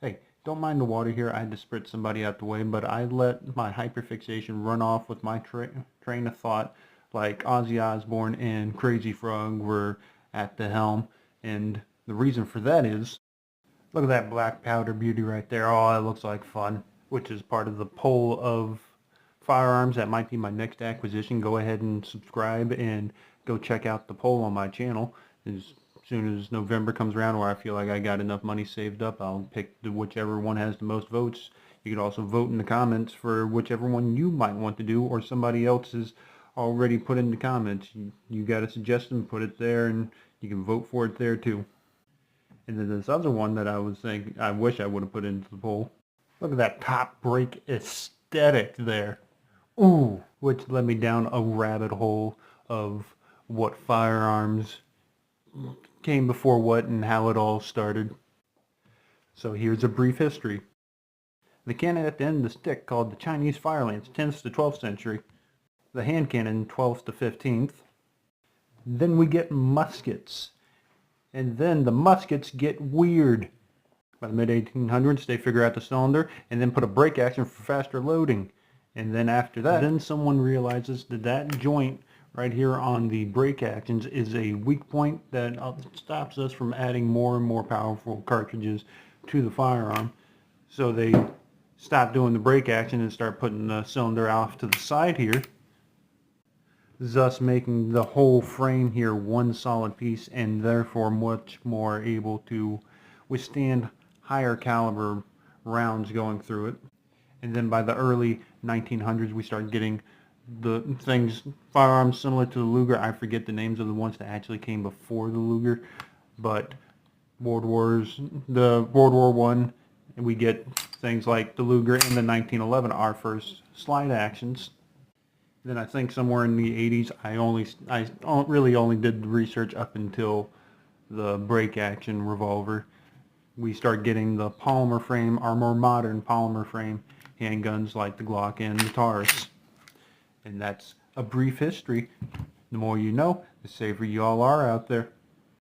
Hey, don't mind the water here. I had to sprit somebody out the way, but I let my hyperfixation run off with my train of thought like Ozzy Osbourne and Crazy Frog were at the helm. And the reason for that is, look at that black powder beauty right there. Oh, it looks like fun, which is part of the poll of firearms. That might be my next acquisition. Go ahead and subscribe and go check out the poll on my channel. As soon as November comes around, where I feel like I got enough money saved up, I'll pick whichever one has the most votes. You could also vote in the comments for whichever one you might want to do, or somebody else has already put in the comments. You got a suggestion, put it there, and you can vote for it there too. And then this other one that I was thinking, I wish I would have put into the poll. Look at that top break aesthetic there. Ooh, which led me down a rabbit hole of what firearms came before what and how it all started. So here's a brief history. The cannon at the end of the stick, called the Chinese fire lance, 10th to 12th century. The hand cannon, 12th to 15th. Then we get muskets. And then the muskets get weird. By the mid-1800s, they figure out the cylinder and then put a brake action for faster loading. And then after that, then someone realizes that that joint right here on the brake actions is a weak point that stops us from adding more and more powerful cartridges to the firearm. So they stop doing the brake action and start putting the cylinder off to the side here, thus making the whole frame here one solid piece and therefore much more able to withstand higher caliber rounds going through it. And then by the early 1900s we start getting the firearms similar to the Luger. I forget the names of the ones that actually came before the Luger, but World War I, we get things like the Luger, in the 1911 our first slide actions. Then I think somewhere in the 80s, I really only did the research up until the break action revolver. We start getting the polymer frame, our more modern polymer frame handguns like the Glock and the Taurus. And that's a brief history. The more you know, the safer you all are out there.